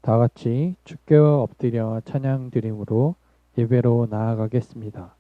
다 같이 주께 엎드려 찬양 드림으로 예배로 나아가겠습니다.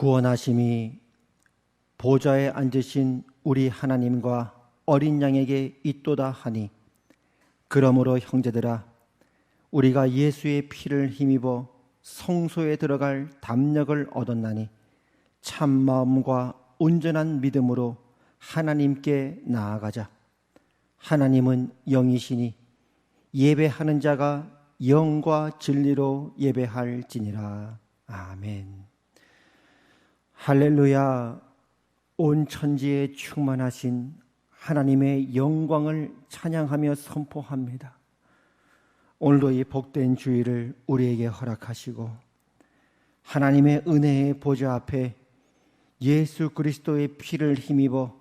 구원하심이 보좌에 앉으신 우리 하나님과 어린 양에게 있도다 하니, 그러므로 형제들아, 우리가 예수의 피를 힘입어 성소에 들어갈 담력을 얻었나니 참 마음과 온전한 믿음으로 하나님께 나아가자. 하나님은 영이시니 예배하는 자가 영과 진리로 예배할지니라. 아멘. 할렐루야. 온 천지에 충만하신 하나님의 영광을 찬양하며 선포합니다. 오늘도 이 복된 주일을 우리에게 허락하시고 하나님의 은혜의 보좌 앞에 예수 그리스도의 피를 힘입어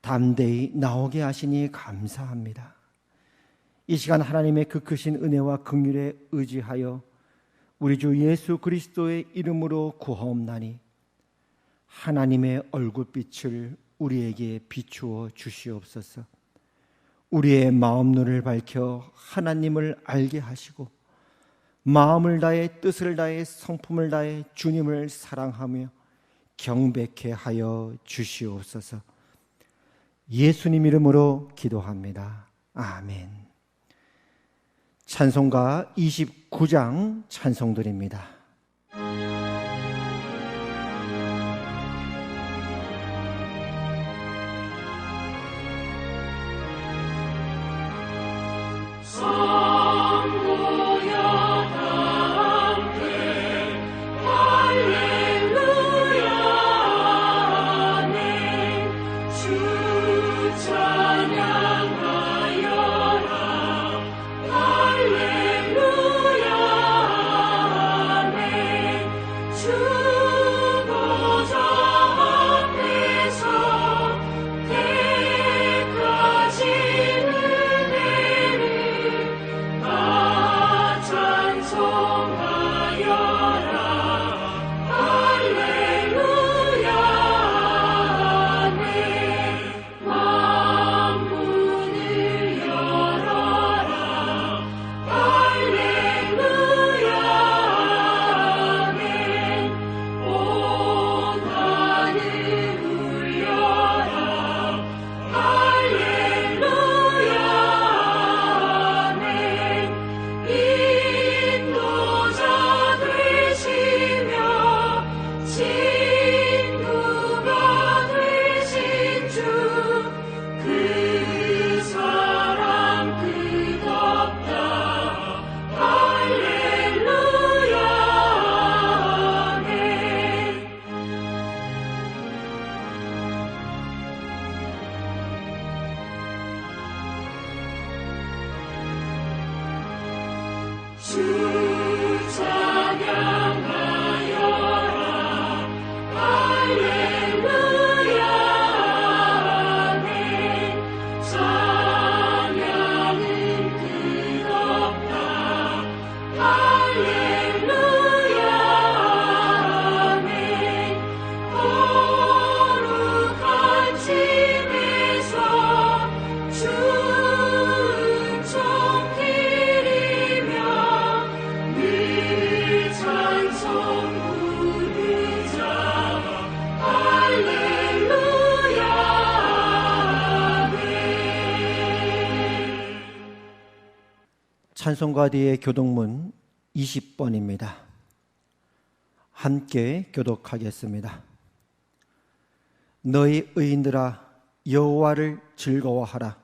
담대히 나오게 하시니 감사합니다. 이 시간 하나님의 그 크신 은혜와 긍휼에 의지하여 우리 주 예수 그리스도의 이름으로 구하옵나니 하나님의 얼굴빛을 우리에게 비추어 주시옵소서. 우리의 마음 눈을 밝혀 하나님을 알게 하시고 마음을 다해 뜻을 다해 성품을 다해 주님을 사랑하며 경배케 하여 주시옵소서. 예수님 이름으로 기도합니다. 아멘. 찬송가 29장 찬송드립니다. 찬양하여라 할렐루야 찬송가디의 교독문 20번입니다. 함께 교독하겠습니다. 너희 의인들아 여호와를 즐거워하라.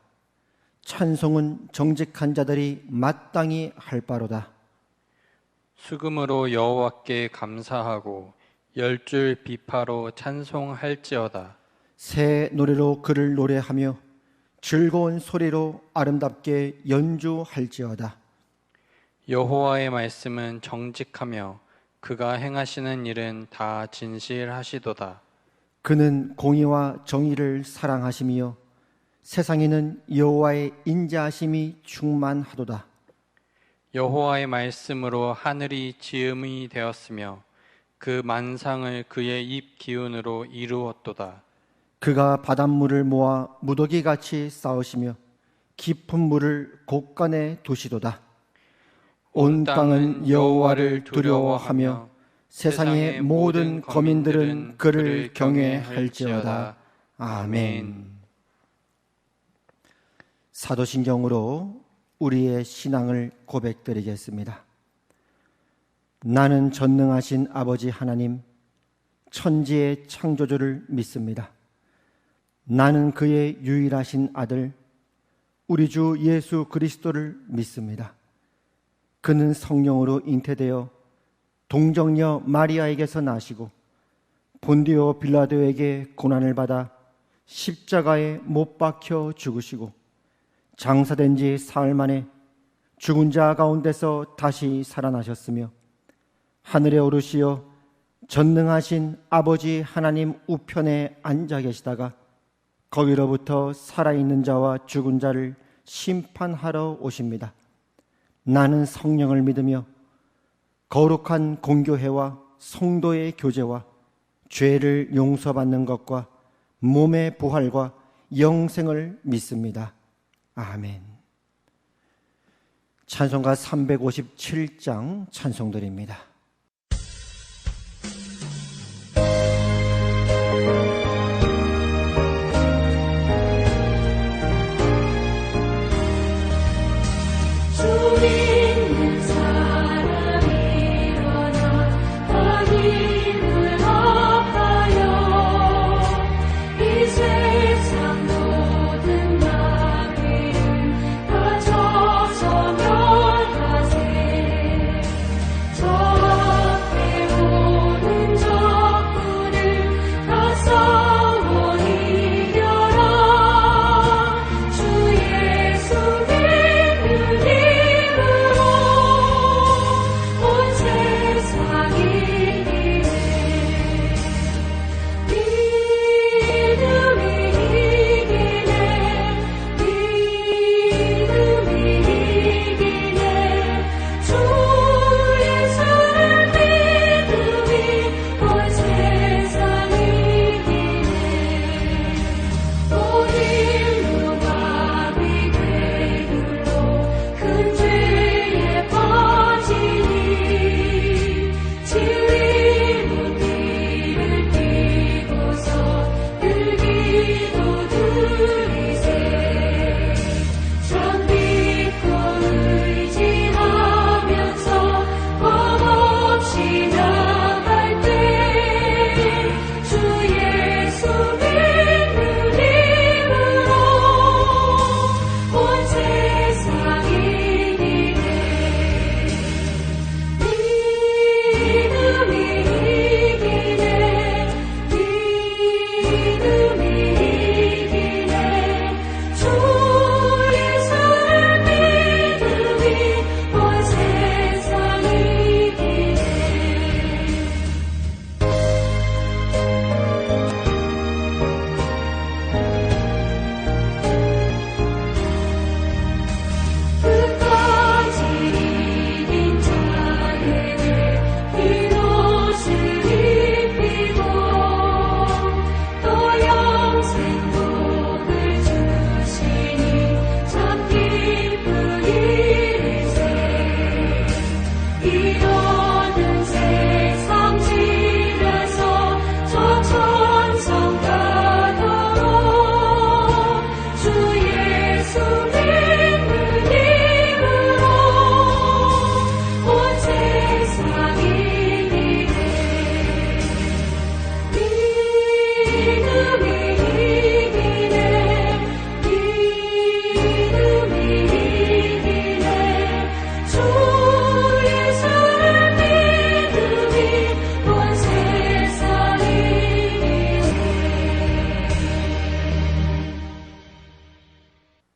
찬송은 정직한 자들이 마땅히 할 바로다. 수금으로 여호와께 감사하고 열줄 비파로 찬송할지어다. 새 노래로 그를 노래하며 즐거운 소리로 아름답게 연주할지어다. 여호와의 말씀은 정직하며 그가 행하시는 일은 다 진실하시도다. 그는 공의와 정의를 사랑하시며 세상에는 여호와의 인자하심이 충만하도다. 여호와의 말씀으로 하늘이 지음이 되었으며 그 만상을 그의 입 기운으로 이루었도다. 그가 바닷물을 모아 무더기같이 쌓으시며 깊은 물을 곳간에 두시도다. 온 땅은 여호와를 두려워하며 세상의 모든 거민들은 그를 경외할지어다. 아멘. 사도신경으로 우리의 신앙을 고백드리겠습니다. 나는 전능하신 아버지 하나님, 천지의 창조주를 믿습니다. 나는 그의 유일하신 아들, 우리 주 예수 그리스도를 믿습니다. 그는 성령으로 잉태되어 동정녀 마리아에게서 나시고 본디오 빌라도에게 고난을 받아 십자가에 못 박혀 죽으시고 장사된 지 사흘 만에 죽은 자 가운데서 다시 살아나셨으며 하늘에 오르시어 전능하신 아버지 하나님 우편에 앉아 계시다가 거기로부터 살아있는 자와 죽은 자를 심판하러 오십니다. 나는 성령을 믿으며 거룩한 공교회와 성도의 교제와 죄를 용서받는 것과 몸의 부활과 영생을 믿습니다. 아멘. 찬송가 357장 찬송드립니다. 저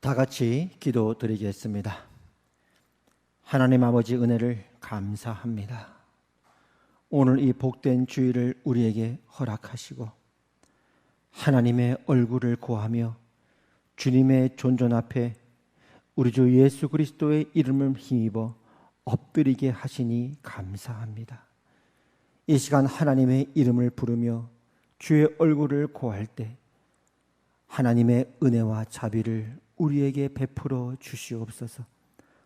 다 같이 기도드리겠습니다. 하나님 아버지 은혜를 감사합니다. 오늘 이 복된 주일을 우리에게 허락하시고 하나님의 얼굴을 구하며 주님의 존전 앞에 우리 주 예수 그리스도의 이름을 힘입어 엎드리게 하시니 감사합니다. 이 시간 하나님의 이름을 부르며 주의 얼굴을 구할 때 하나님의 은혜와 자비를 우리에게 베풀어 주시옵소서.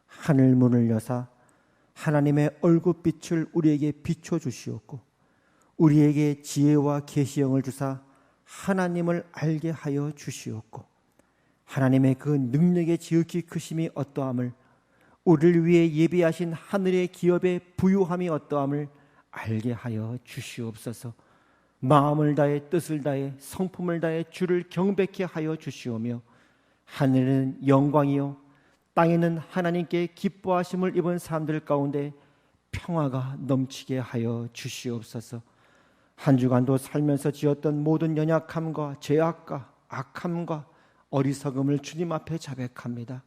하늘 문을 여사 하나님의 얼굴빛을 우리에게 비춰 주시옵고 우리에게 지혜와 계시형을 주사 하나님을 알게 하여 주시옵고 하나님의 그 능력의 지극히 크심이 어떠함을 우리를 위해 예비하신 하늘의 기업의 부유함이 어떠함을 알게 하여 주시옵소서. 마음을 다해 뜻을 다해 성품을 다해 주를 경배케 하여 주시오며 하늘은 영광이요 땅에는 하나님께 기뻐하심을 입은 사람들 가운데 평화가 넘치게 하여 주시옵소서. 한 주간도 살면서 지었던 모든 연약함과 죄악과 악함과 어리석음을 주님 앞에 자백합니다.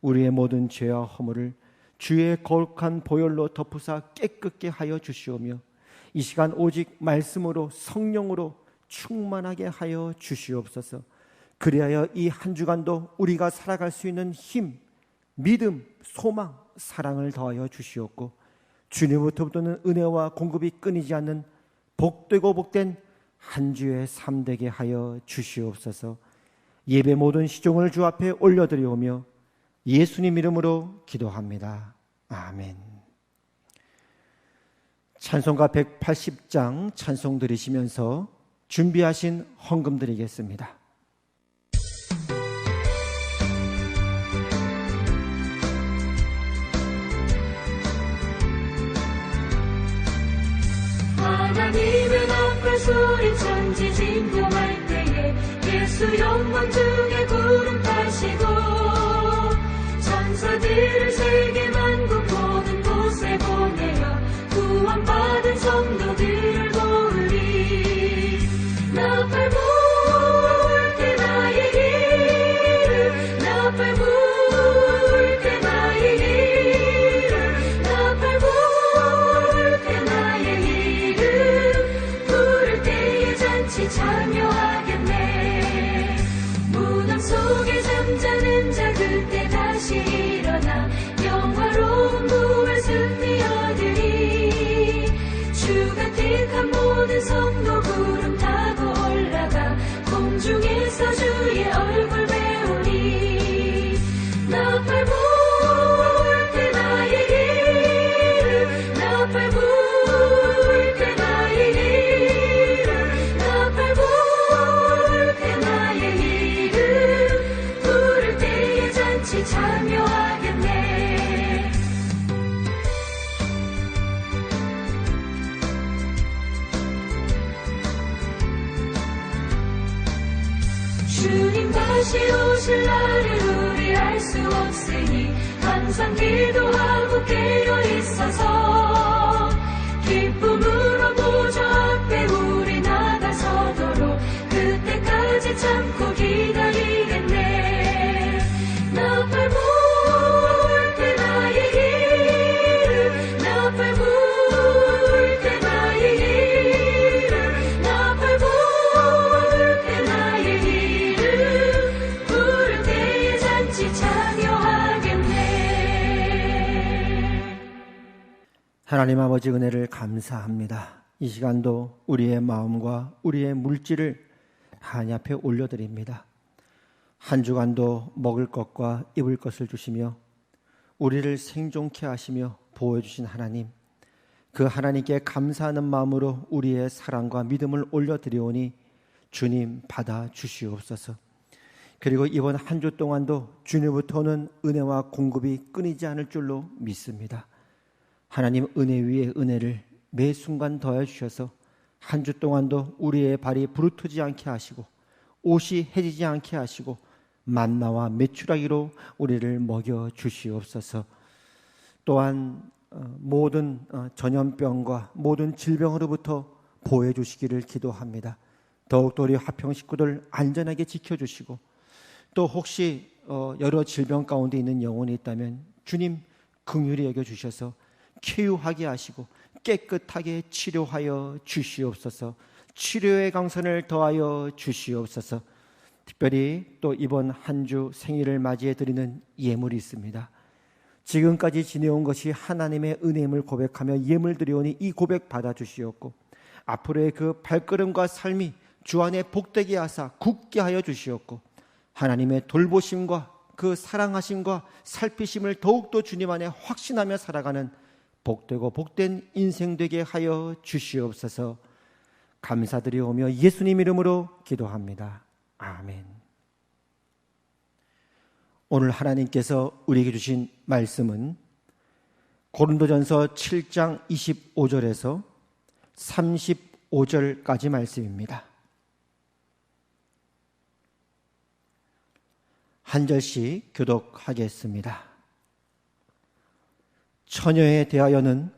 우리의 모든 죄와 허물을 주의 거룩한 보혈로 덮으사 깨끗게 하여 주시오며 이 시간 오직 말씀으로 성령으로 충만하게 하여 주시옵소서. 그리하여 이 한 주간도 우리가 살아갈 수 있는 힘, 믿음, 소망, 사랑을 더하여 주시옵고 주님으로부터는 은혜와 공급이 끊이지 않는 복되고 복된 한 주의 삶 되게 하여 주시옵소서. 예배 모든 시종을 주 앞에 올려드리오며 예수님 이름으로 기도합니다. 아멘. 찬송가 180장 찬송 드리시면서 준비하신 헌금 드리겠습니다. 하나님의 나팔 소리 천지진동할 때에 예수 영광 중에 구름 타시고 천사들을 세계 만국 모든 곳에 보내어 구원받은 성도들을 모으리. 나팔 불 때 나의 이름 나팔 불 때 나의 이름 나팔 불 때 나의 이름 부를 때에 잔치 참여하겠네. 무덤 속에 잠자는 자 그때 다시 일어나 영화로운 부활 승리 얻으리. 주가 택한 모든 성도 구름 타고 올라가 공중에서 주의 얼굴 배우리. 나팔 불 때 나의 이름 나팔 불 때 나의 이름 나팔 불 때 나의 이름 부를 때에 잔치 참여하겠네. 주님 다시 오실 날을 우리 알 수 없으니 항상 기도하고 깨어 있어서 기쁨으로 보좌 앞에 우리 나가서도록 그때까지 참고 기다리겠네. 나팔 불 때 나의 이름 나팔 불 때 나의 이름 나팔 불 때 나의 이름 부를 때에 잔치 참여하겠네. 하나님 아버지 은혜를 감사합니다. 이 시간도 우리의 마음과 우리의 물질을 하나님 앞에 올려드립니다. 한 주간도 먹을 것과 입을 것을 주시며 우리를 생존케 하시며 보호해 주신 하나님, 그 하나님께 감사하는 마음으로 우리의 사랑과 믿음을 올려드리오니 주님 받아 주시옵소서. 그리고 이번 한 주 동안도 주님부터 오는 은혜와 공급이 끊이지 않을 줄로 믿습니다. 하나님 은혜 위에 은혜를 매 순간 더해 주셔서 한 주 동안도 우리의 발이 부르트지 않게 하시고 옷이 해지지 않게 하시고 만나와 메추라기로 우리를 먹여 주시옵소서. 또한 모든 전염병과 모든 질병으로부터 보호해 주시기를 기도합니다. 더욱더 우리 화평 식구들 안전하게 지켜주시고 또 혹시 여러 질병 가운데 있는 영혼이 있다면 주님 긍휼히 여겨 주셔서 쾌유하게 하시고 깨끗하게 치료하여 주시옵소서. 치료의 강선을 더하여 주시옵소서. 특별히 또 이번 한 주 생일을 맞이해 드리는 예물이 있습니다. 지금까지 지내온 것이 하나님의 은혜임을 고백하며 예물 드리오니 이 고백 받아 주시옵고 앞으로의 그 발걸음과 삶이 주 안에 복되게 하사 굳게 하여 주시옵고 하나님의 돌보심과 그 사랑하심과 살피심을 더욱더 주님 안에 확신하며 살아가는 복되고 복된 인생 되게 하여 주시옵소서. 감사드리오며 예수님 이름으로 기도합니다. 아멘. 오늘 하나님께서 우리에게 주신 말씀은 고린도전서 7장 25절에서 35절까지 말씀입니다. 한 절씩 교독하겠습니다. 처녀에 대하여는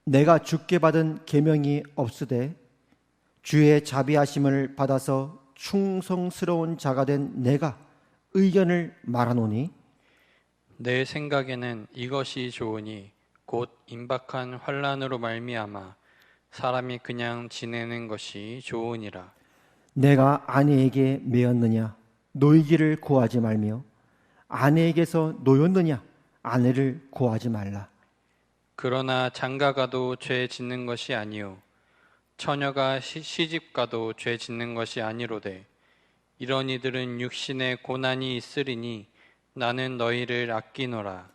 내가 주께 받은 계명이 없으되 주의 자비하심을 받아서 충성스러운 자가 된 내가 의견을 말하노니 내 생각에는 이것이 좋으니 곧 임박한 환난으로 말미암아 사람이 그냥 지내는 것이 좋으니라. 내가 아내에게 매었느냐 노이기를 구하지 말며 아내에게서 노였느냐 아내를 구하지 말라. 그러나 장가가도 죄 짓는 것이 아니요 처녀가 시집가도 죄 짓는 것이 아니로되 이런 이들은 육신에 고난이 있으리니 나는 너희를 아끼노라.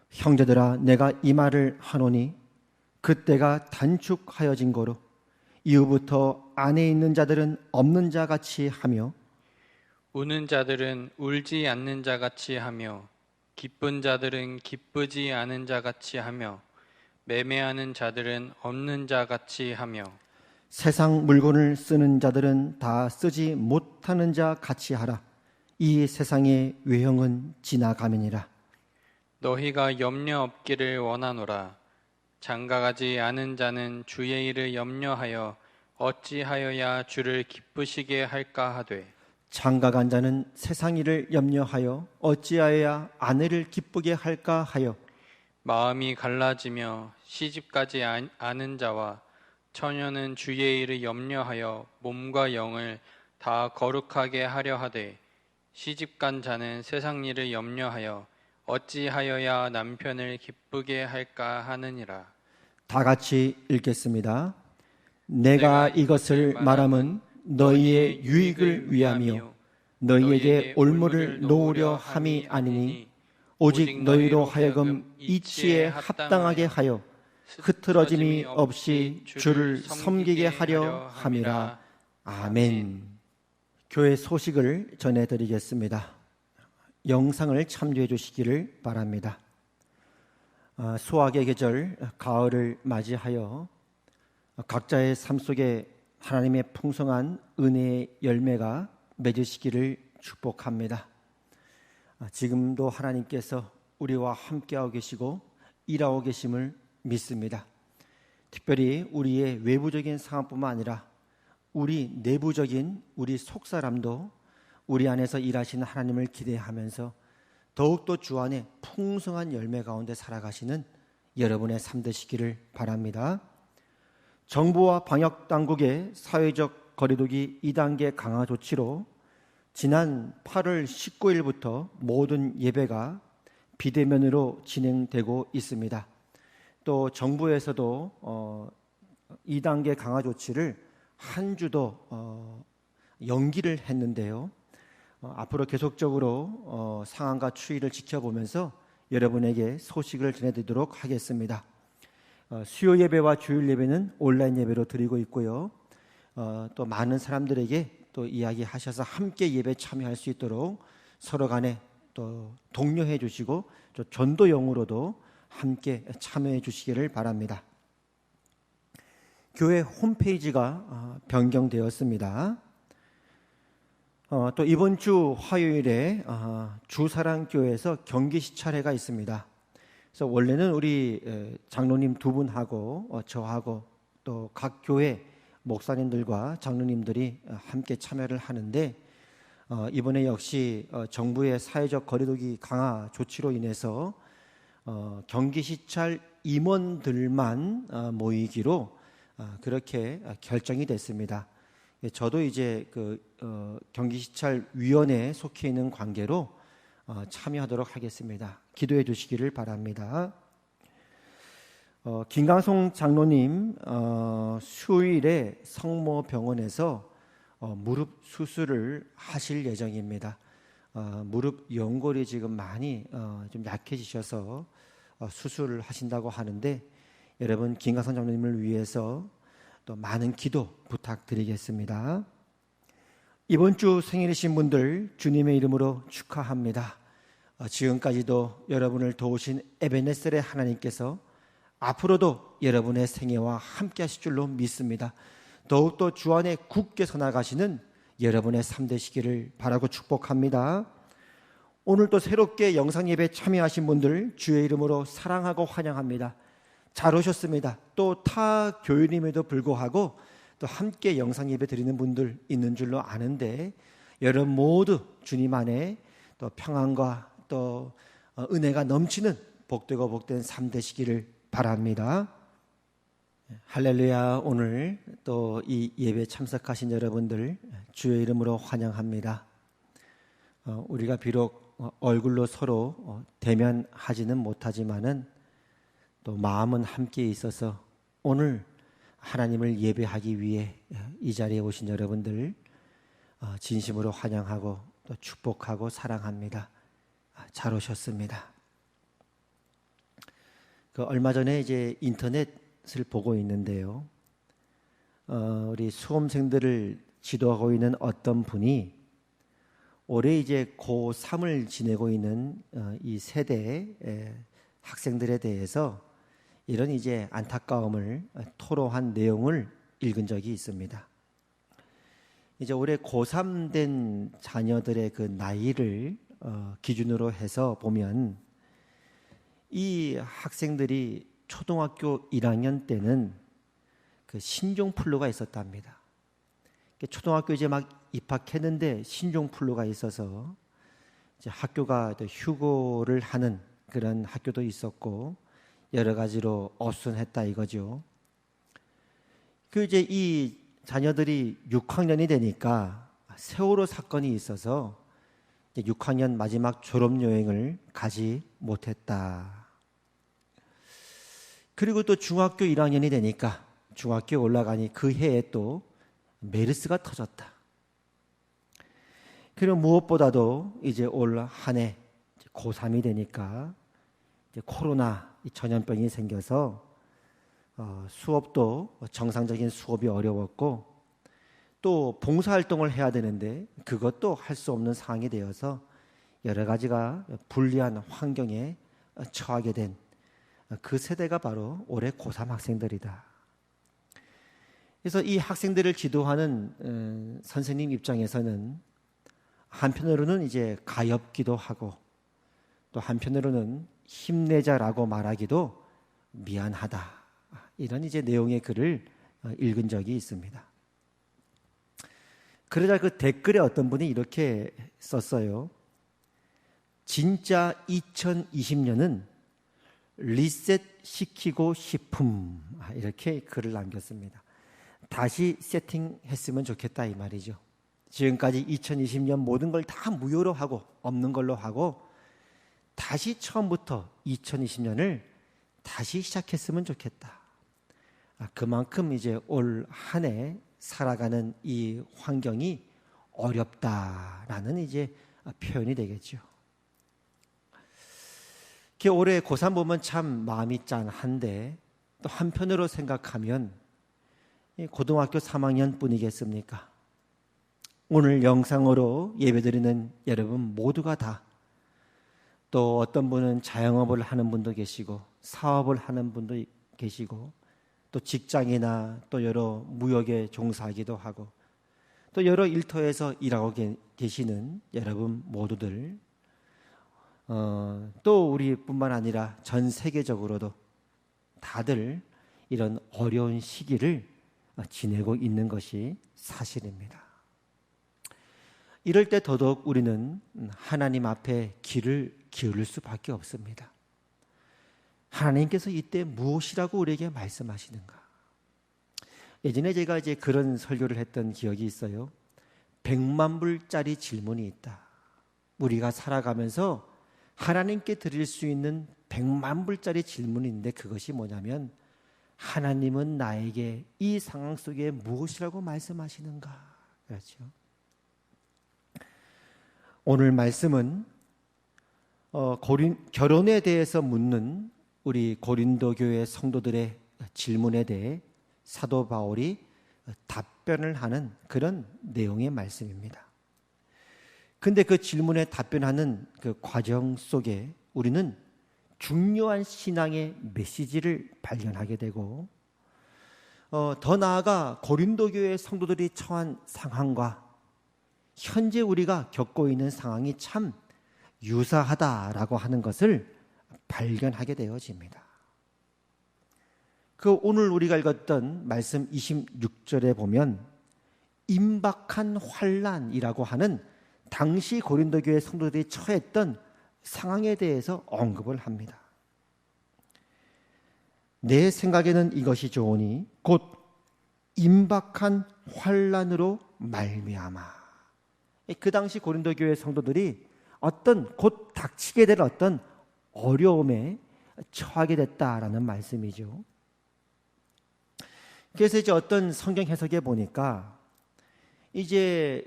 형제들아 내가 이 말을 하노니 그때가 단축하여진 거로 이후부터 안에 있는 자들은 없는 자 같이 하며 우는 자들은 울지 않는 자 같이 하며 기쁜 자들은 기쁘지 않은 자 같이 하며 매매하는 자들은 없는 자 같이 하며 세상 물건을 쓰는 자들은 다 쓰지 못하는 자 같이 하라. 이 세상의 외형은 지나감이니라. 너희가 염려 없기를 원하노라. 장가가지 않은 자는 주의 일을 염려하여 어찌하여야 주를 기쁘시게 할까 하되 장가간 자는 세상 일을 염려하여 어찌하여야 아내를 기쁘게 할까 하여 마음이 갈라지며 시집가지 않은 자와 처녀는 주의 일을 염려하여 몸과 영을 다 거룩하게 하려 하되 시집간 자는 세상 일을 염려하여 어찌하여야 남편을 기쁘게 할까 하느니라. 다 같이 읽겠습니다. 내가 이것을 말함은 너희의 유익을 위하며 너희에게 올무를 놓으려 함이 아니니 오직 너희로 하여금 이치에 합당하게 하여 흐트러짐이 없이 주를 섬기게 하려 함이라. 아멘. 교회 소식을 전해드리겠습니다. 영상을 참조해 주시기를 바랍니다. 수확의 계절 가을을 맞이하여 각자의 삶 속에 하나님의 풍성한 은혜의 열매가 맺으시기를 축복합니다. 지금도 하나님께서 우리와 함께하고 계시고 일하고 계심을 믿습니다. 특별히 우리의 외부적인 상황뿐만 아니라 우리 내부적인 우리 속사람도 우리 안에서 일하시는 하나님을 기대하면서 더욱더 주 안에 풍성한 열매 가운데 살아가시는 여러분의 삶 되시기를 바랍니다. 정부와 방역당국의 사회적 거리두기 2단계 강화 조치로 지난 8월 19일부터 모든 예배가 비대면으로 진행되고 있습니다. 또 정부에서도 2단계 강화 조치를 한 주 더 연기를 했는데요. 앞으로 계속적으로 상황과 추이를 지켜보면서 여러분에게 소식을 전해드리도록 하겠습니다. 수요 예배와 주일 예배는 온라인 예배로 드리고 있고요. 또 많은 사람들에게 또 이야기하셔서 함께 예배 참여할 수 있도록 서로 간에 또 독려해 주시고 또 전도용으로도 함께 참여해 주시기를 바랍니다. 교회 홈페이지가 변경되었습니다. 또 이번 주 화요일에 주사랑교회에서 경기 시찰회가 있습니다. 그래서 원래는 우리 장로님 두 분하고 저하고 또 각 교회 목사님들과 장로님들이 함께 참여를 하는데 이번에 역시 정부의 사회적 거리두기 강화 조치로 인해서 경기시찰 임원들만 모이기로 그렇게 결정이 됐습니다. 저도 이제 경기시찰위원회에 속해 있는 관계로 참여하도록 하겠습니다. 기도해 주시기를 바랍니다. 김강송 장로님 수요일에 성모병원에서 무릎 수술을 하실 예정입니다. 무릎 연골이 지금 많이 좀 약해지셔서 수술을 하신다고 하는데 여러분 김강성 장로님을 위해서 또 많은 기도 부탁드리겠습니다. 이번 주 생일이신 분들 주님의 이름으로 축하합니다. 지금까지도 여러분을 도우신 에베네셀의 하나님께서 앞으로도 여러분의 생애와 함께 하실 줄로 믿습니다. 더욱더 주 안에 굳게 서 나가시는 여러분의 삶 되시기를 바라고 축복합니다. 오늘 또 새롭게 영상 예배 참여하신 분들 주의 이름으로 사랑하고 환영합니다. 잘 오셨습니다. 또 타 교인임에도 불구하고 또 함께 영상 예배 드리는 분들 있는 줄로 아는데 여러분 모두 주님 안에 또 평안과 또 은혜가 넘치는 복되고 복된 삶 되시기를 바랍니다. 할렐루야. 오늘 또 이 예배 참석하신 여러분들 주의 이름으로 환영합니다. 우리가 비록 얼굴로 서로 대면하지는 못하지만은 또 마음은 함께 있어서 오늘 하나님을 예배하기 위해 이 자리에 오신 여러분들 진심으로 환영하고 또 축복하고 사랑합니다. 잘 오셨습니다. 얼마 전에 이제 인터넷을 보고 있는데요. 우리 수험생들을 지도하고 있는 어떤 분이 올해 이제 고3을 지내고 있는 이 세대의 학생들에 대해서 이런 이제 안타까움을 토로한 내용을 읽은 적이 있습니다. 이제 올해 고3 된 자녀들의 그 나이를 기준으로 해서 보면 이 학생들이 초등학교 1학년 때는 그 신종플루가 있었답니다. 초등학교 이제 막 입학했는데 신종플루가 있어서 이제 학교가 휴고를 하는 그런 학교도 있었고 여러 가지로 어순했다 이거죠. 이제 이 자녀들이 6학년이 되니까 세월호 사건이 있어서 이제 6학년 마지막 졸업 여행을 가지 못했다. 그리고 또 중학교 1학년이 되니까 중학교에 올라가니 그 해에 또 메르스가 터졌다. 그리고 무엇보다도 이제 올 한 해 고3이 되니까 이제 코로나 전염병이 생겨서 수업도 정상적인 수업이 어려웠고 또 봉사활동을 해야 되는데 그것도 할 수 없는 상황이 되어서 여러 가지가 불리한 환경에 처하게 된 그 세대가 바로 올해 고3 학생들이다. 그래서 이 학생들을 지도하는 선생님 입장에서는 한편으로는 이제 가엾기도 하고 또 한편으로는 힘내자라고 말하기도 미안하다. 이런 이제 내용의 글을 읽은 적이 있습니다. 그러자 그 댓글에 어떤 분이 이렇게 썼어요. 진짜 2020년은 리셋 시키고 싶음. 이렇게 글을 남겼습니다. 다시 세팅했으면 좋겠다 이 말이죠. 지금까지 2020년 모든 걸 다 무효로 하고 없는 걸로 하고 다시 처음부터 2020년을 다시 시작했으면 좋겠다. 그만큼 이제 올 한 해 살아가는 이 환경이 어렵다라는 이제 표현이 되겠죠. 올해 고3 보면 참 마음이 짠한데 또 한편으로 생각하면 고등학교 3학년 뿐이겠습니까? 오늘 영상으로 예배드리는 여러분 모두가 다 또 어떤 분은 자영업을 하는 분도 계시고 사업을 하는 분도 계시고 또 직장이나 또 여러 무역에 종사하기도 하고 또 여러 일터에서 일하고 계시는 여러분 모두들 또 우리뿐만 아니라 전 세계적으로도 다들 이런 어려운 시기를 지내고 있는 것이 사실입니다. 이럴 때 더더욱 우리는 하나님 앞에 귀를 기울일 수밖에 없습니다. 하나님께서 이때 무엇이라고 우리에게 말씀하시는가? 예전에 제가 이제 그런 설교를 했던 기억이 있어요. 100만 불짜리 질문이 있다. 우리가 살아가면서 하나님께 드릴 수 있는 100만 불짜리 질문이 있는데 그것이 뭐냐면 하나님은 나에게 이 상황 속에 무엇이라고 말씀하시는가? 그렇죠. 오늘 말씀은 결혼에 대해서 묻는 우리 고린도 교회 성도들의 질문에 대해 사도 바울이 답변을 하는 그런 내용의 말씀입니다. 근데 그 질문에 답변하는 그 과정 속에 우리는 중요한 신앙의 메시지를 발견하게 되고 더 나아가 고린도 교회 성도들이 처한 상황과 현재 우리가 겪고 있는 상황이 참 유사하다라고 하는 것을 발견하게 되어집니다. 그 오늘 우리가 읽었던 말씀 26절에 보면 임박한 환난이라고 하는 당시 고린도 교회 성도들이 처했던 상황에 대해서 언급을 합니다. 내 생각에는 이것이 좋으니 곧 임박한 환난으로 말미암아. 그 당시 고린도 교회 성도들이 어떤 곧 닥치게 될 어떤 어려움에 처하게 됐다라는 말씀이죠. 그래서 이제 어떤 성경 해석에 보니까 이제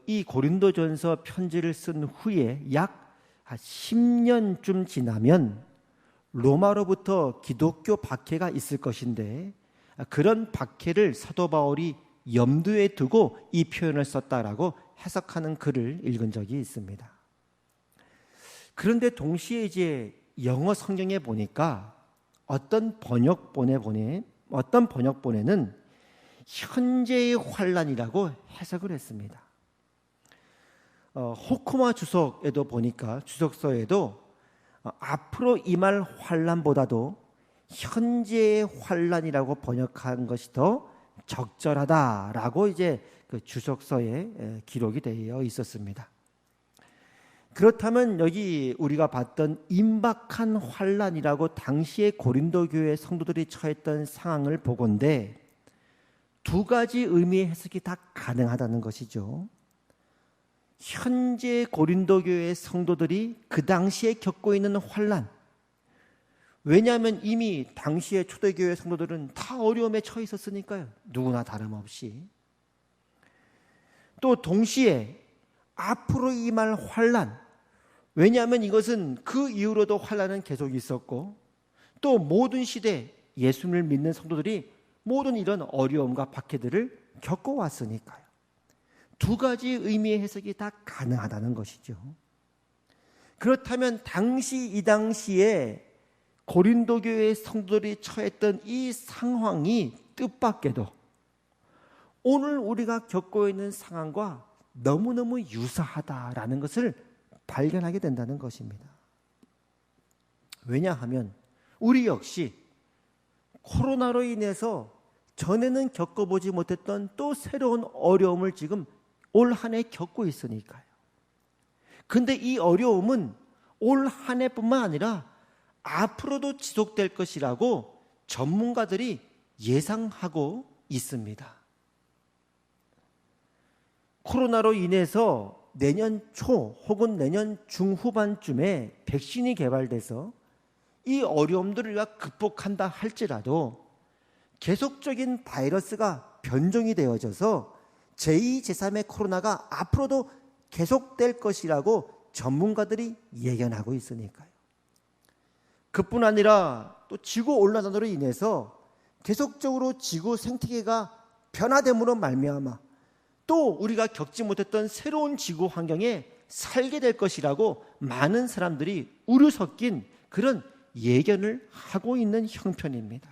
이 고린도전서 편지를 쓴 후에 약 10년쯤 지나면 로마로부터 기독교 박해가 있을 것인데 그런 박해를 사도 바울이 염두에 두고 이 표현을 썼다라고 해석하는 글을 읽은 적이 있습니다. 그런데 동시에 이제 영어 성경에 보니까 어떤 번역본에는 현재의 환란이라고 해석을 했습니다. 호쿠마 주석에도 보니까 주석서에도 앞으로 임할 환란보다도 현재의 환란이라고 번역한 것이 더 적절하다라고 이제 그 주석서에 기록이 되어 있었습니다. 그렇다면 여기 우리가 봤던 임박한 환란이라고 당시의 고린도 교회 성도들이 처했던 상황을 보건대 두 가지 의미의 해석이 다 가능하다는 것이죠. 현재 고린도 교회 성도들이 그 당시에 겪고 있는 환란, 왜냐하면 이미 당시의 초대교회 성도들은 다 어려움에 처해 있었으니까요. 누구나 다름없이. 또 동시에 앞으로 임할 환란, 왜냐하면 이것은 그 이후로도 환란은 계속 있었고 또 모든 시대 예수님을 믿는 성도들이 모든 이런 어려움과 박해들을 겪어왔으니까요. 두 가지 의미의 해석이 다 가능하다는 것이죠. 그렇다면 이 당시에 고린도 교회의 성도들이 처했던 이 상황이 뜻밖에도 오늘 우리가 겪고 있는 상황과 너무너무 유사하다라는 것을 발견하게 된다는 것입니다. 왜냐하면 우리 역시 코로나로 인해서 전에는 겪어보지 못했던 또 새로운 어려움을 지금 올 한 해 겪고 있으니까요. 근데 이 어려움은 올 한 해뿐만 아니라 앞으로도 지속될 것이라고 전문가들이 예상하고 있습니다. 코로나로 인해서 내년 초 혹은 내년 중후반쯤에 백신이 개발돼서 이 어려움들을 극복한다 할지라도 계속적인 바이러스가 변종이 되어져서 제2, 제3의 코로나가 앞으로도 계속될 것이라고 전문가들이 예견하고 있으니까요. 그뿐 아니라 또 지구온난화로 인해서 계속적으로 지구 생태계가 변화됨으로 말미암아 또 우리가 겪지 못했던 새로운 지구 환경에 살게 될 것이라고 많은 사람들이 우려 섞인 그런 예견을 하고 있는 형편입니다.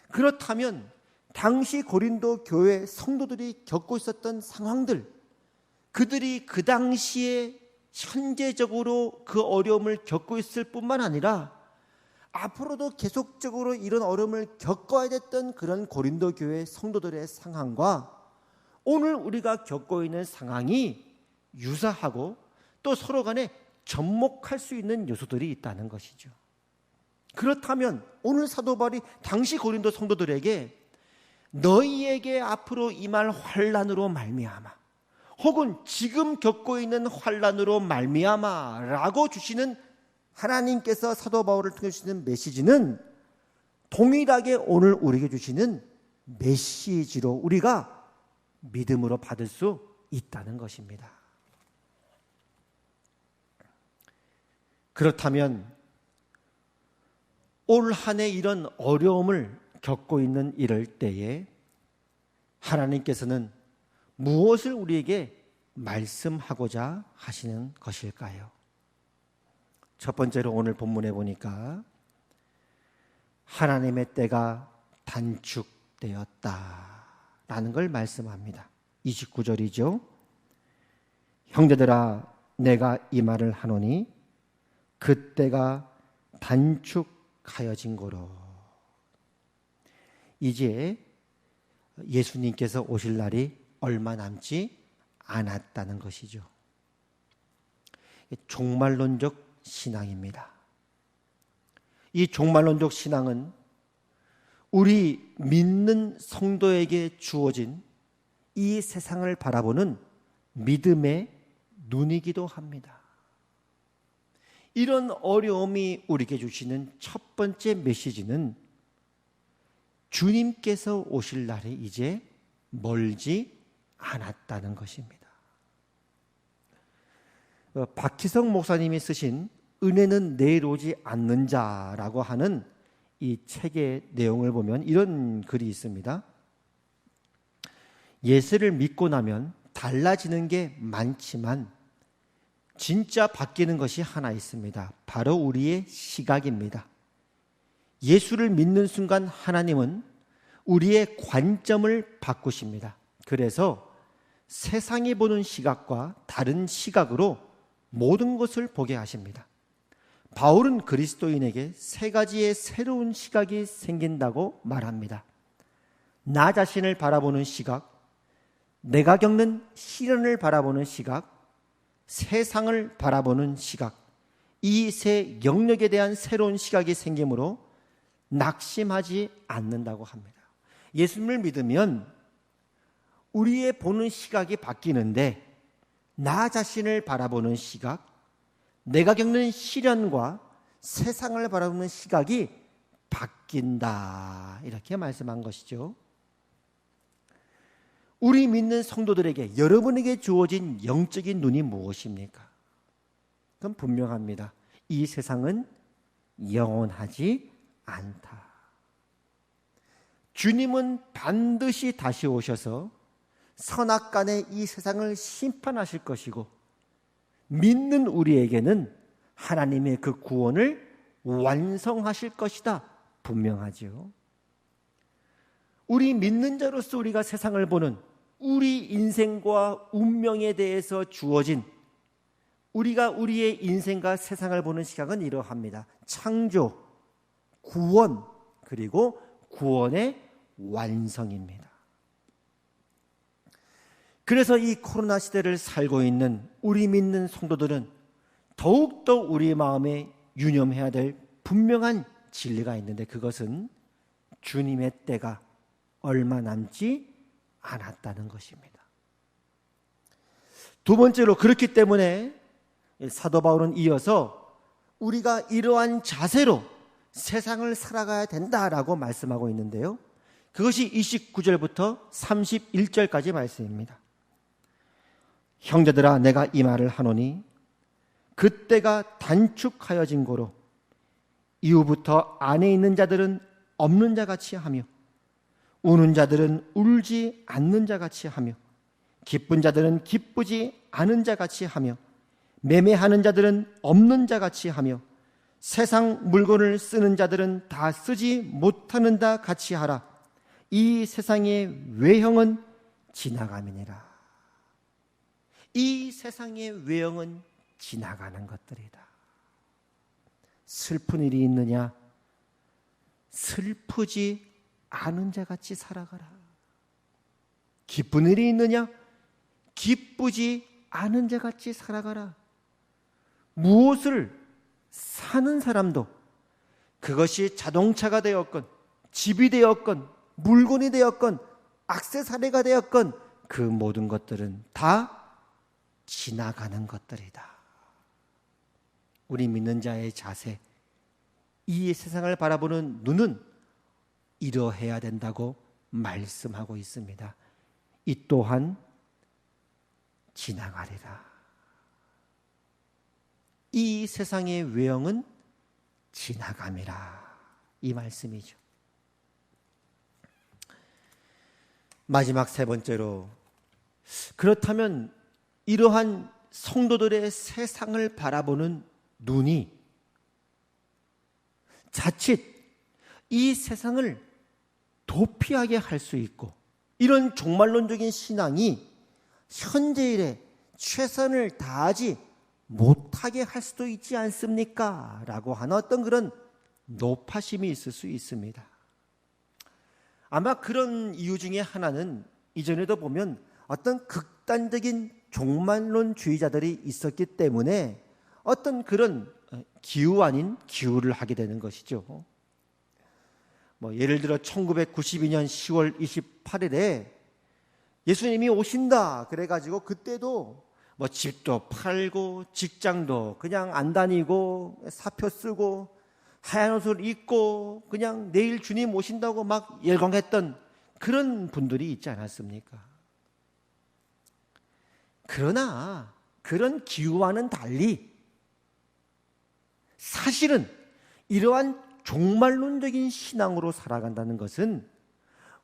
그렇다면 당시 고린도 교회 성도들이 겪고 있었던 상황들, 그들이 그 당시에 현재적으로 그 어려움을 겪고 있을 뿐만 아니라 앞으로도 계속적으로 이런 어려움을 겪어야 됐던 그런 고린도 교회 성도들의 상황과 오늘 우리가 겪고 있는 상황이 유사하고 또 서로 간에 접목할 수 있는 요소들이 있다는 것이죠. 그렇다면 오늘 사도 바울이 당시 고린도 성도들에게 너희에게 앞으로 임할 환난으로 말미암아 혹은 지금 겪고 있는 환난으로 말미암아라고 주시는 하나님께서 사도 바울을 통해 주시는 메시지는 동일하게 오늘 우리에게 주시는 메시지로 우리가 믿음으로 받을 수 있다는 것입니다. 그렇다면 올 한 해 이런 어려움을 겪고 있는 이럴 때에 하나님께서는 무엇을 우리에게 말씀하고자 하시는 것일까요? 첫 번째로 오늘 본문에 보니까 하나님의 때가 단축되었다라는 걸 말씀합니다. 29절이죠. 형제들아 내가 이 말을 하노니 그때가 단축하여진 거로. 이제 예수님께서 오실 날이 얼마 남지 않았다는 것이죠. 종말론적 신앙입니다. 이 종말론적 신앙은 우리 믿는 성도에게 주어진 이 세상을 바라보는 믿음의 눈이기도 합니다. 이런 어려움이 우리에게 주시는 첫 번째 메시지는 주님께서 오실 날이 이제 멀지 않았다는 것입니다. 박희성 목사님이 쓰신 은혜는 내일 오지 않는 자라고 하는 이 책의 내용을 보면 이런 글이 있습니다. 예수를 믿고 나면 달라지는 게 많지만 진짜 바뀌는 것이 하나 있습니다. 바로 우리의 시각입니다. 예수를 믿는 순간 하나님은 우리의 관점을 바꾸십니다. 그래서 세상이 보는 시각과 다른 시각으로 모든 것을 보게 하십니다. 바울은 그리스도인에게 세 가지의 새로운 시각이 생긴다고 말합니다. 나 자신을 바라보는 시각, 내가 겪는 시련을 바라보는 시각, 세상을 바라보는 시각, 이 세 영역에 대한 새로운 시각이 생기므로 낙심하지 않는다고 합니다. 예수님을 믿으면 우리의 보는 시각이 바뀌는데 나 자신을 바라보는 시각, 내가 겪는 시련과 세상을 바라보는 시각이 바뀐다. 이렇게 말씀한 것이죠. 우리 믿는 성도들에게 여러분에게 주어진 영적인 눈이 무엇입니까? 그건 분명합니다. 이 세상은 영원하지 않다. 주님은 반드시 다시 오셔서 선악간의 이 세상을 심판하실 것이고 믿는 우리에게는 하나님의 그 구원을 완성하실 것이다. 분명하죠. 우리 믿는 자로서 우리가 세상을 보는 우리 인생과 운명에 대해서 주어진 우리가 우리의 인생과 세상을 보는 시각은 이러합니다. 창조, 구원, 그리고 구원의 완성입니다. 그래서 이 코로나 시대를 살고 있는 우리 믿는 성도들은 더욱더 우리 마음에 유념해야 될 분명한 진리가 있는데 그것은 주님의 때가 얼마 남지 않았다는 것입니다. 두 번째로 그렇기 때문에 사도 바울은 이어서 우리가 이러한 자세로 세상을 살아가야 된다라고 말씀하고 있는데요. 그것이 29절부터 31절까지 말씀입니다. 형제들아 내가 이 말을 하노니 그때가 단축하여진 고로 이후부터 안에 있는 자들은 없는 자같이 하며 우는 자들은 울지 않는 자같이 하며 기쁜 자들은 기쁘지 않은 자같이 하며 매매하는 자들은 없는 자같이 하며 세상 물건을 쓰는 자들은 다 쓰지 못하는 자 같이 하라. 이 세상의 외형은 지나감이니라. 이 세상의 외형은 지나가는 것들이다. 슬픈 일이 있느냐? 슬프지 않은 자같이 살아가라. 기쁜 일이 있느냐? 기쁘지 않은 자 같이 살아가라. 무엇을 사는 사람도 그것이 자동차가 되었건 집이 되었건 물건이 되었건 액세서리가 되었건 그 모든 것들은 다 지나가는 것들이다. 우리 믿는 자의 자세, 이 세상을 바라보는 눈은 이러해야 된다고 말씀하고 있습니다. 이 또한 지나가리라. 이 세상의 외형은 지나감이라. 이 말씀이죠. 마지막 세 번째로, 그렇다면 이러한 성도들의 세상을 바라보는 눈이 자칫 이 세상을 도피하게 할 수 있고, 이런 종말론적인 신앙이 현재일에 최선을 다하지 못하게 할 수도 있지 않습니까? 라고 하는 어떤 그런 노파심이 있을 수 있습니다. 아마 그런 이유 중에 하나는 이전에도 보면 어떤 극단적인 종말론주의자들이 있었기 때문에 어떤 그런 기우 아닌 기우를 하게 되는 것이죠. 예를 들어 1992년 10월 28일에 예수님이 오신다 그래가지고 그때도 집도 팔고 직장도 그냥 안 다니고 사표 쓰고 하얀 옷을 입고 그냥 내일 주님 오신다고 막 열광했던 그런 분들이 있지 않았습니까? 그러나 그런 기우와는 달리 사실은 이러한 종말론적인 신앙으로 살아간다는 것은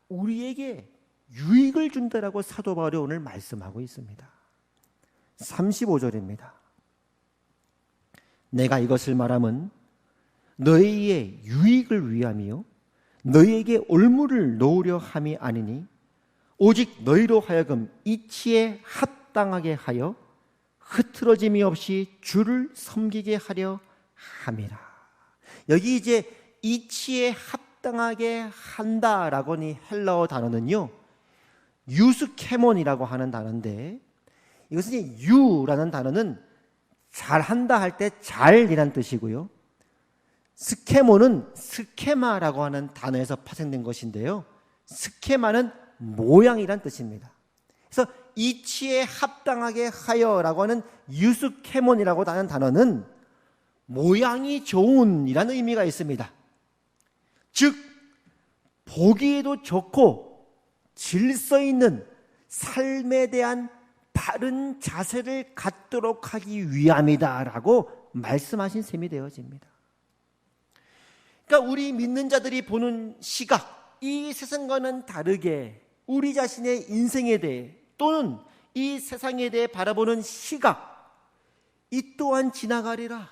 우리에게 유익을 준다라고 사도 바울이 오늘 말씀하고 있습니다. 35절입니다. 내가 이것을 말함은 너희의 유익을 위함이요 너희에게 올무를 놓으려 함이 아니니 오직 너희로 하여금 이치에 합당하게 하여 흐트러짐이 없이 주를 섬기게 하려 함이라. 여기 이제 이치에 합당하게 한다라고 하는 헬라어 단어는요 유스케몬이라고 하는 단어인데, 이것은 이제 유라는 단어는 잘한다 할 때 잘이라는 뜻이고요, 스케몬은 스케마라고 하는 단어에서 파생된 것인데요, 스케마는 모양이란 뜻입니다. 그래서 이치에 합당하게 하여라고 하는 유스케몬이라고 하는 단어는 모양이 좋은이라는 의미가 있습니다. 즉 보기에도 좋고 질서 있는 삶에 대한 바른 자세를 갖도록 하기 위함이다라고 말씀하신 셈이 되어집니다. 그러니까 우리 믿는 자들이 보는 시각, 이 세상과는 다르게 우리 자신의 인생에 대해 또는 이 세상에 대해 바라보는 시각, 이 또한 지나가리라.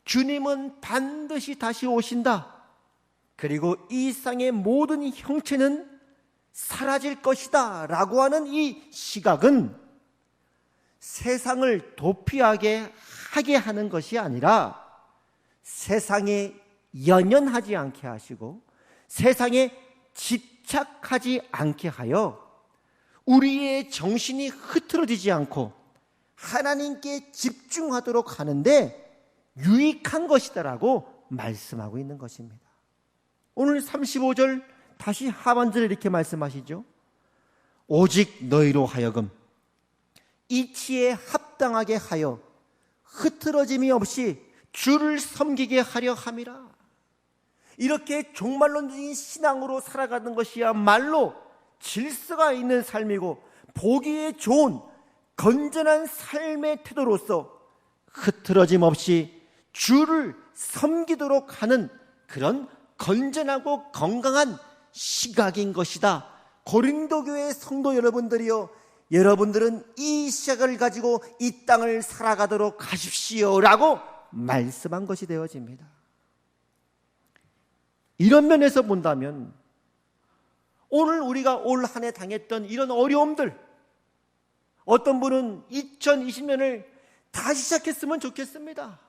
주님은 반드시 다시 오신다. 그리고 이 세상의 모든 형체는 사라질 것이다 라고 하는 이 시각은 세상을 도피하게 하게 하는 것이 아니라 세상에 연연하지 않게 하시고 세상에 집착하지 않게 하여 우리의 정신이 흐트러지지 않고 하나님께 집중하도록 하는데 유익한 것이다라고 말씀하고 있는 것입니다. 오늘 35절 다시 하반절에 이렇게 말씀하시죠. 오직 너희로 하여금 이치에 합당하게 하여 흐트러짐이 없이 주를 섬기게 하려 함이라. 이렇게 종말론적인 신앙으로 살아가는 것이야말로 질서가 있는 삶이고 보기에 좋은 건전한 삶의 태도로서 흐트러짐 없이 주를 섬기도록 하는 그런 건전하고 건강한 시각인 것이다. 고린도 교회 성도 여러분들이요, 여러분들은 이 시각을 가지고 이 땅을 살아가도록 하십시오 라고 말씀한 것이 되어집니다. 이런 면에서 본다면 오늘 우리가 올 한 해 당했던 이런 어려움들, 어떤 분은 2020년을 다시 시작했으면 좋겠습니다,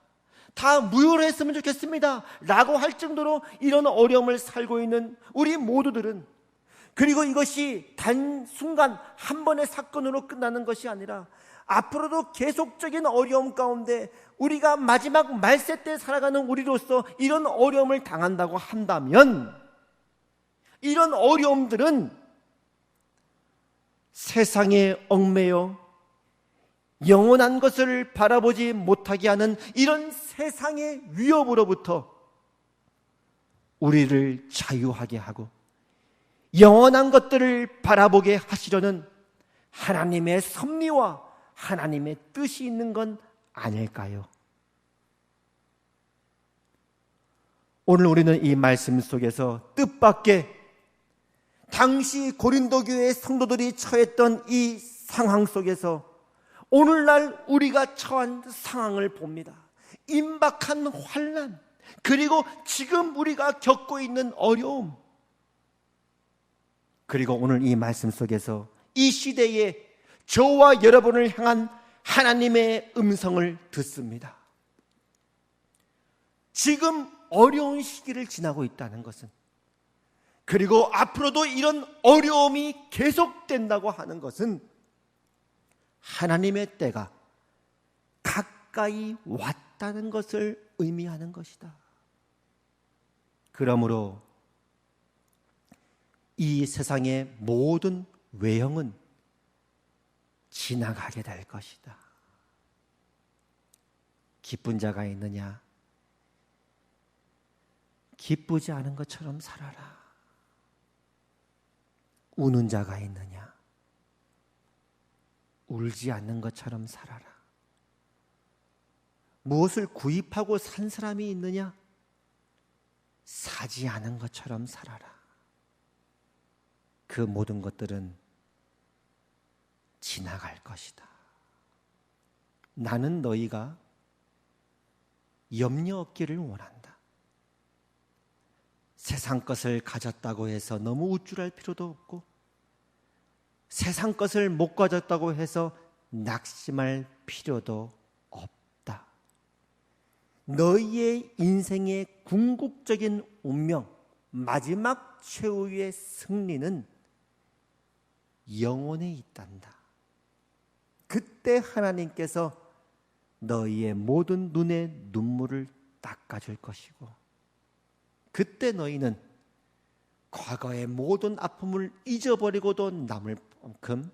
다 무효했으면 좋겠습니다 라고 할 정도로 이런 어려움을 살고 있는 우리 모두들은 그리고 이것이 단순간 한 번의 사건으로 끝나는 것이 아니라 앞으로도 계속적인 어려움 가운데 우리가 마지막 말세 때 살아가는 우리로서 이런 어려움을 당한다고 한다면, 이런 어려움들은 세상에 얽매여 영원한 것을 바라보지 못하게 하는 이런 세상의 위협으로부터 우리를 자유하게 하고 영원한 것들을 바라보게 하시려는 하나님의 섭리와 하나님의 뜻이 있는 건 아닐까요? 오늘 우리는 이 말씀 속에서 뜻밖의 당시 고린도 교회의 성도들이 처했던 이 상황 속에서 오늘날 우리가 처한 상황을 봅니다. 임박한 환난, 그리고 지금 우리가 겪고 있는 어려움, 그리고 오늘 이 말씀 속에서 이 시대에 저와 여러분을 향한 하나님의 음성을 듣습니다. 지금 어려운 시기를 지나고 있다는 것은, 그리고 앞으로도 이런 어려움이 계속된다고 하는 것은 하나님의 때가 가까이 왔다는 것을 의미하는 것이다. 그러므로 이 세상의 모든 외형은 지나가게 될 것이다. 기쁜 자가 있느냐? 기쁘지 않은 것처럼 살아라. 우는 자가 있느냐? 울지 않는 것처럼 살아라. 무엇을 구입하고 산 사람이 있느냐? 사지 않은 것처럼 살아라. 그 모든 것들은 지나갈 것이다. 나는 너희가 염려 없기를 원한다. 세상 것을 가졌다고 해서 너무 우쭐할 필요도 없고, 세상 것을 못 가졌다고 해서 낙심할 필요도 없다. 너희의 인생의 궁극적인 운명, 마지막 최후의 승리는 영혼에 있단다. 그때 하나님께서 너희의 모든 눈의 눈물을 닦아줄 것이고, 그때 너희는 과거의 모든 아픔을 잊어버리고도 남을 만큼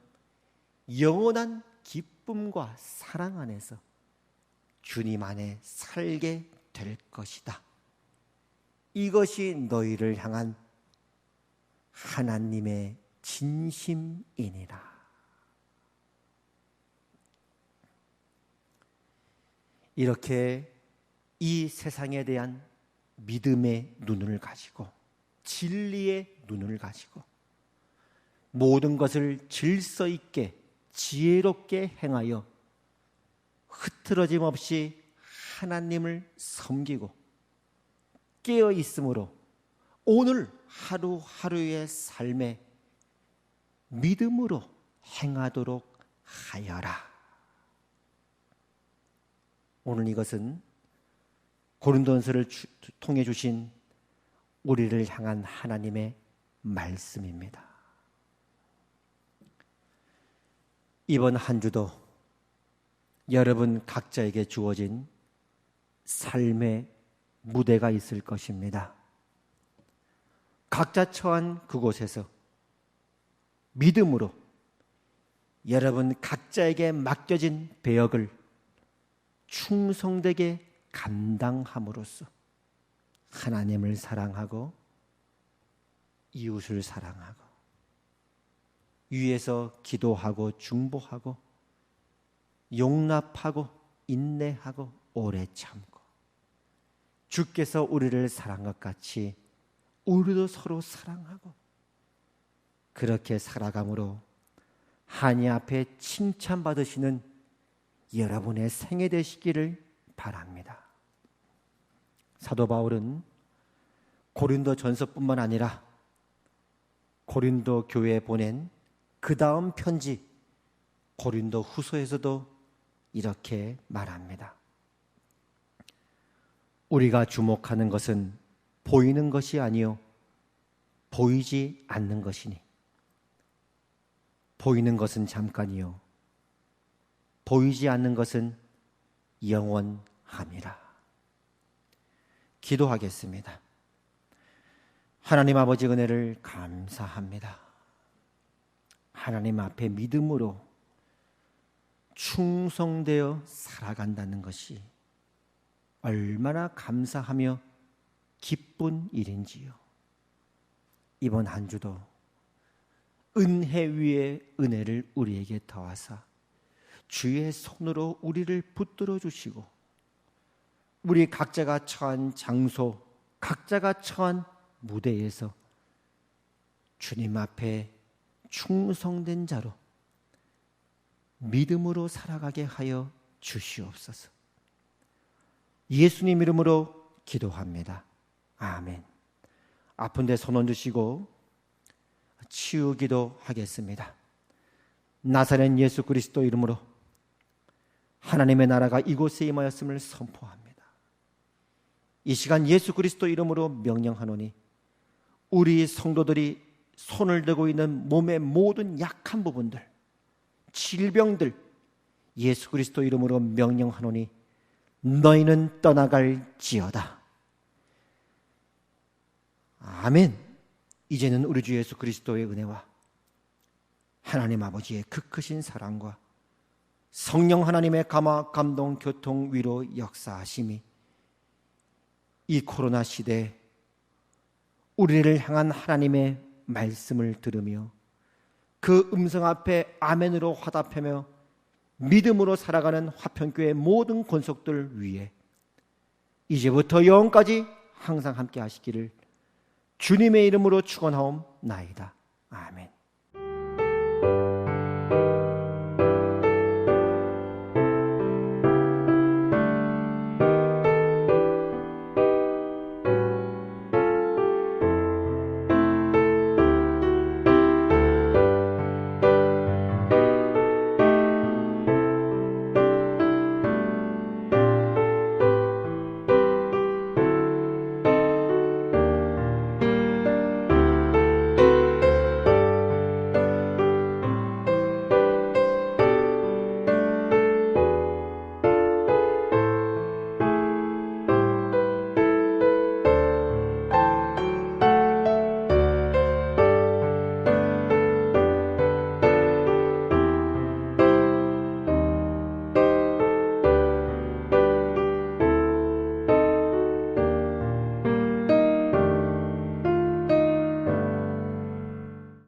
영원한 기쁨과 사랑 안에서 주님 안에 살게 될 것이다. 이것이 너희를 향한 하나님의 진심이니라. 이렇게 이 세상에 대한 믿음의 눈을 가지고, 진리의 눈을 가지고 모든 것을 질서 있게 지혜롭게 행하여 흐트러짐 없이 하나님을 섬기고 깨어 있으므로 오늘 하루하루의 삶에 믿음으로 행하도록 하여라. 오늘 이것은 고린도전서를 통해 주신 우리를 향한 하나님의 말씀입니다. 이번 한 주도 여러분 각자에게 주어진 삶의 무대가 있을 것입니다. 각자 처한 그곳에서 믿음으로 여러분 각자에게 맡겨진 배역을 충성되게 감당함으로써 하나님을 사랑하고 이웃을 사랑하고 위에서 기도하고 중보하고 용납하고 인내하고 오래 참고 주께서 우리를 사랑한 것 같이 우리도 서로 사랑하고 그렇게 살아감으로 하나님 앞에 칭찬받으시는 여러분의 생애 되시기를 바랍니다. 사도 바울은 고린도 전서뿐만 아니라 고린도 교회에 보낸 그 다음 편지 고린도 후서에서도 이렇게 말합니다. 우리가 주목하는 것은 보이는 것이 아니요 보이지 않는 것이니 보이는 것은 잠깐이요 보이지 않는 것은 영원함이라. 기도하겠습니다. 하나님 아버지 은혜를 감사합니다. 하나님 앞에 믿음으로 충성되어 살아간다는 것이 얼마나 감사하며 기쁜 일인지요. 이번 한 주도 은혜 위에 은혜를 우리에게 더하사 주의 손으로 우리를 붙들어 주시고 우리 각자가 처한 장소, 각자가 처한 무대에서 주님 앞에 충성된 자로 믿음으로 살아가게 하여 주시옵소서. 예수님 이름으로 기도합니다. 아멘. 아픈 데 손 얹으시고 치유기도 하겠습니다. 나사렛 예수 그리스도 이름으로 하나님의 나라가 이곳에 임하였음을 선포합니다. 이 시간 예수 그리스도 이름으로 명령하노니 우리 성도들이 손을 대고 있는 몸의 모든 약한 부분들, 질병들 예수 그리스도 이름으로 명령하노니 너희는 떠나갈지어다. 아멘. 이제는 우리 주 예수 그리스도의 은혜와 하나님 아버지의 그 크신 사랑과 성령 하나님의 감화, 감동, 교통, 위로 역사하심이 이 코로나 시대에 우리를 향한 하나님의 말씀을 들으며 그 음성 앞에 아멘으로 화답하며 믿음으로 살아가는 화평교회 모든 권속들 위에 이제부터 영원까지 항상 함께 하시기를 주님의 이름으로 축원하옵나이다. 아멘.